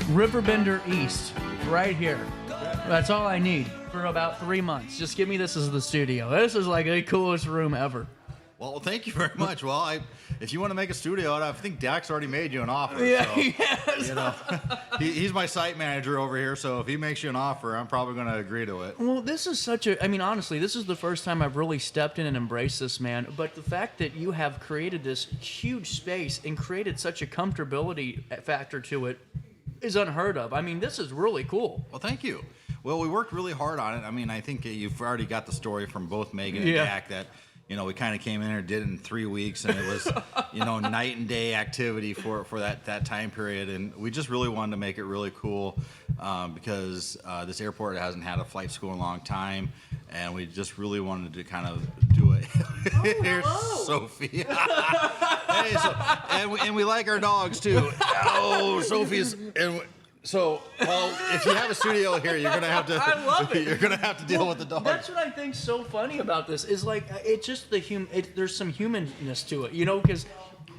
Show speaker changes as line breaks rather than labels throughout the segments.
RiverBender East, right here. That's all I need for about 3 months. Just give me this as the studio. This is like the coolest room ever.
Well, thank you very much. Well, if you want to make a studio, I think Dak's already made you an offer.
Yeah,
so,
yes.
You know, he's my site manager over here, so if he makes you an offer, I'm probably going to agree to it.
Well, this is honestly, this is the first time I've really stepped in and embraced this, man. But the fact that you have created this huge space and created such a comfortability factor to it is unheard of. I mean, this is really cool.
Well, thank you. Well, we worked really hard on it. I mean, I think you've already got the story from both Megan and Dak that, you know, we kind of came in here, did it in 3 weeks, and it was, you know, night and day activity for that time period. And we just really wanted to make it really cool because this airport hasn't had a flight school in a long time, and we just really wanted to kind of do it.
Oh,
Here's
hello.
Sophie. Hey, and we like our dogs too. Oh, Sophie's. So, well, if you have a studio here, you're gonna have to.
I love it.
You're gonna have to deal with the dogs.
That's what I think's so funny about this is like it's just there's some humanness to it, you know, because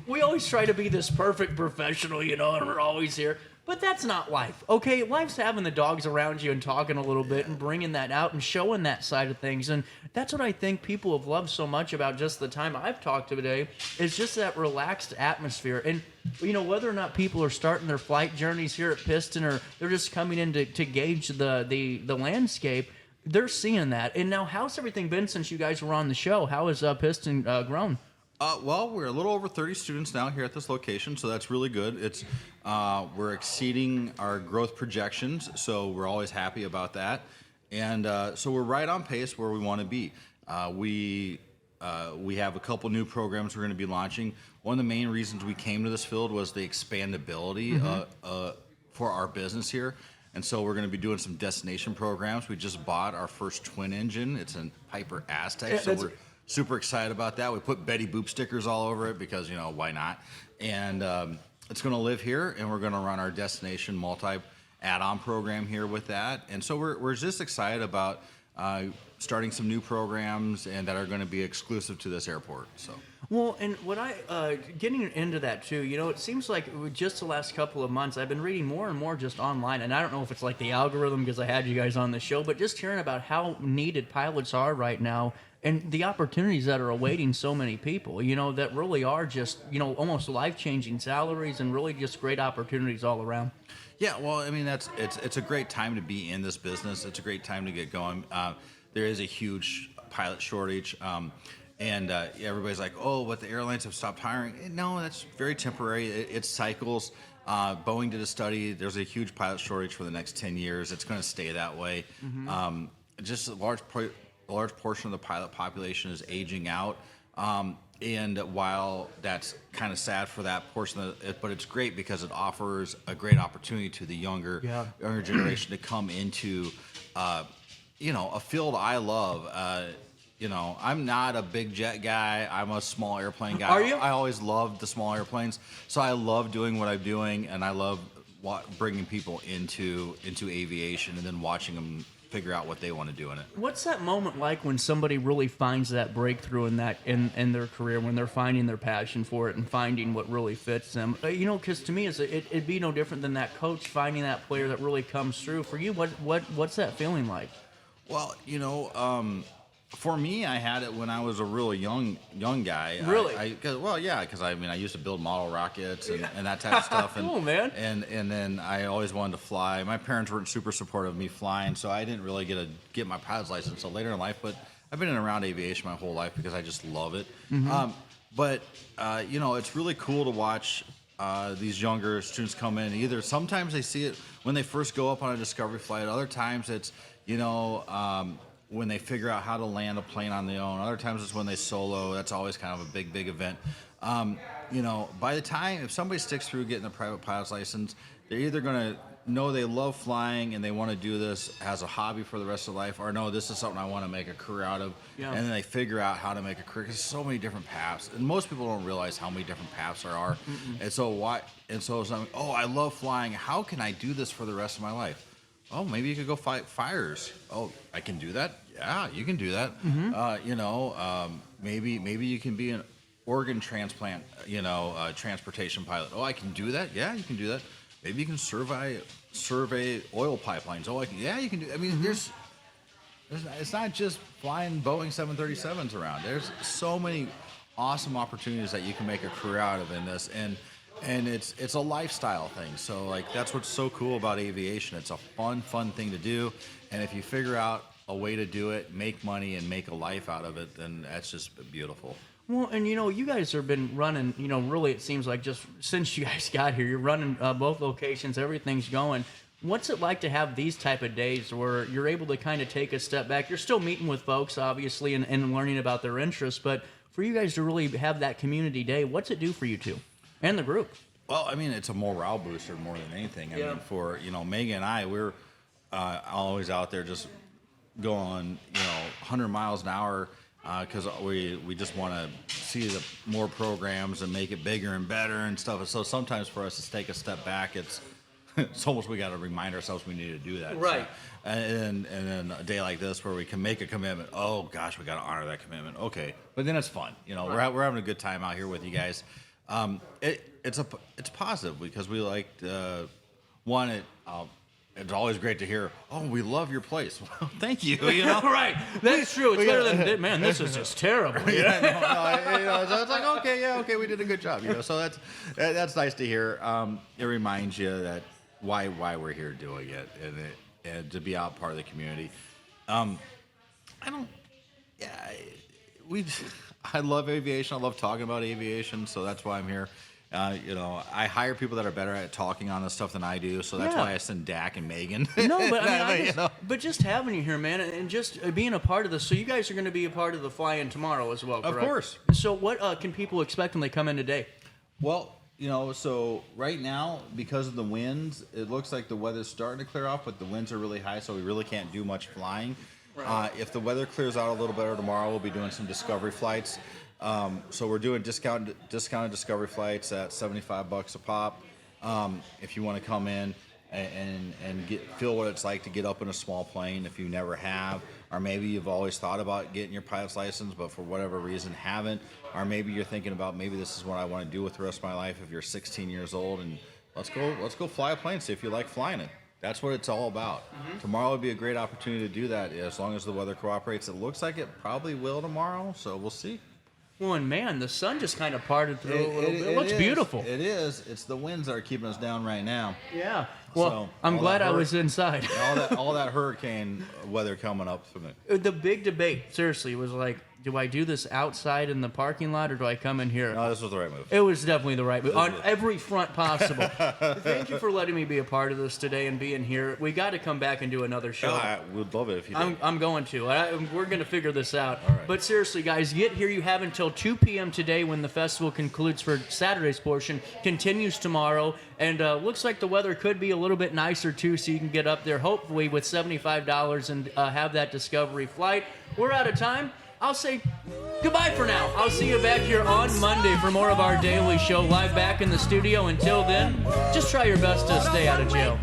we always try to be this perfect professional, you know, and we're always here. But that's not life, okay? Life's having the dogs around you and talking a little bit and bringing that out and showing that side of things. And that's what I think people have loved so much about just the time I've talked to today is just that relaxed atmosphere. And, you know, whether or not people are starting their flight journeys here at Piston or they're just coming in to gauge the landscape, they're seeing that. And now, how's everything been since you guys were on the show? How has Piston grown?
Well, we're a little over 30 students now here at this location, so that's really good. It's we're exceeding our growth projections, so we're always happy about that. And so we're right on pace where we want to be. We have a couple new programs we're going to be launching. One of the main reasons we came to this field was the expandability for our business here. And so we're going to be doing some destination programs. We just bought our first twin engine. It's a Piper Aztec, so we're super excited about that. We put Betty Boop stickers all over it because, you know, why not? And it's going to live here, and we're going to run our destination multi-add-on program here with that. And so we're just excited about starting some new programs and that are going to be exclusive to this airport. So.
Well, and what getting into that too, you know, it seems like just the last couple of months, I've been reading more and more just online, and I don't know if it's like the algorithm because I had you guys on the show, but just hearing about how needed pilots are right now and the opportunities that are awaiting so many people, you know, that really are just, you know, almost life-changing salaries and really just great opportunities all around.
Yeah, well, I mean, it's a great time to be in this business. It's a great time to get going. There is a huge pilot shortage. And everybody's like, oh, but the airlines have stopped hiring. No, that's very temporary. It cycles. Boeing did a study. There's a huge pilot shortage for the next 10 years. It's going to stay that way. Just a large portion of the pilot population is aging out. And while that's kind of sad for that portion, but it's great because it offers a great opportunity to the younger generation to come into, you know, a field I love. You know, I'm not a big jet guy. I'm a small airplane guy.
Are you?
I always loved the small airplanes. So I love doing what I'm doing, and I love bringing people into aviation and then watching them figure out what they want to do in it.
What's that moment like when somebody really finds that breakthrough in their career, when they're finding their passion for it and finding what really fits them? You know, because to me, it'd be no different than that coach finding that player that really comes through. For you, what's that feeling like?
Well, you know, for me, I had it when I was a really young guy.
Really?
Because I mean, I used to build model rockets and that type of stuff. And,
cool, man.
And then I always wanted to fly. My parents weren't super supportive of me flying, so I didn't really get my pilot's license until later in life. But I've been in and around aviation my whole life because I just love it. But you know, it's really cool to watch these younger students come in. Either sometimes they see it when they first go up on a discovery flight. Other times it's, you know, when they figure out how to land a plane on their own. Other times it's when they solo. That's always kind of a big event. You know, by the time, if somebody sticks through getting a private pilot's license, they're either going to know they love flying and they want to do this as a hobby for the rest of their life, or no, this is something I want to make a career out of. And then they figure out how to make a career. There's so many different paths, and most people don't realize how many different paths there are. And so it's like, oh, I love flying. How can I do this for the rest of my life? Oh, maybe you could go fight fires. Oh, I can do that? Yeah, you can do that. You know, maybe you can be an organ transplant, you know, transportation pilot. Oh, I can do that? Yeah, you can do that. Maybe you can survey oil pipelines. Oh, yeah, you can do. I mean, it's not just flying Boeing 737s around. There's so many awesome opportunities that you can make a career out of in this, and it's a lifestyle thing. So like that's what's so cool about aviation. It's a fun thing to do, and if you figure out a way to do it, make money, and make a life out of it, then that's just beautiful.
Well, and you guys have been running, really it seems like just since you guys got here, you're running both locations, everything's going. What's it like to have these type of days where you're able to kind of take a step back? You're still meeting with folks, obviously, and learning about their interests, but for you guys to really have that community day, what's it do for you two and the group?
Well, I mean, it's a morale booster more than anything. I mean, for, Megan and I, we're always out there just going, 100 miles an hour, because we just want to see the more programs and make it bigger and better and stuff. So sometimes for us to take a step back, it's almost we got to remind ourselves we need to do that.
Right.
So, and then a day like this where we can make a commitment. Oh gosh, we got to honor that commitment. Okay, but then it's fun. Right. We're having a good time out here with you guys. It's positive because we like one. It's always great to hear, oh, we love your place. Well, thank you.
Right. That's true. It's better than, man, this is just terrible.
So it's like, okay, we did a good job. So that's nice to hear. It reminds you that why we're here doing it, and to be out part of the community. I love aviation. I love talking about aviation, so that's why I'm here. I hire people that are better at talking on this stuff than I do, so that's why I send Dak and Megan.
No, but I mean, but just having you here, man, and just being a part of this. So you guys are going to be a part of the fly-in tomorrow as well, correct?
Of course.
So what can people expect when they come in today?
Well, so right now, because of the winds, it looks like the weather's starting to clear off, but the winds are really high, so we really can't do much flying. Right. If the weather clears out a little better tomorrow, we'll be doing some discovery flights. So we're doing discounted discovery flights at $75 a pop. If you want to come in and feel what it's like to get up in a small plane if you never have, or maybe you've always thought about getting your pilot's license but for whatever reason haven't, or maybe you're thinking about maybe this is what I want to do with the rest of my life if you're 16 years old, and let's go fly a plane, see if you like flying it. That's what it's all about. Mm-hmm. Tomorrow would be a great opportunity to do that as long as the weather cooperates. It looks like it probably will tomorrow, so we'll see.
Well, and man, the sun just kind of parted through a little bit. It looks beautiful.
It is. It's the winds that are keeping us down right now.
Yeah. Well, I'm glad I was inside.
all that hurricane weather coming up from it.
The big debate, seriously, was like, do I do this outside in the parking lot or do I come in here?
No, this was the right move.
It was definitely the right move on every front possible. Thank you for letting me be a part of this today and being here. We got to come back and do another show.
I would love it if you did.
I'm going to. We're going to figure this out.
All right.
But seriously, guys, get here. You have until 2 p.m. today when the festival concludes for Saturday's portion. Continues tomorrow. And looks like the weather could be a little bit nicer, too, so you can get up there, hopefully, with $75 and have that discovery flight. We're out of time. I'll say goodbye for now. I'll see you back here on Monday for more of our daily show live back in the studio. Until then, just try your best to stay out of jail.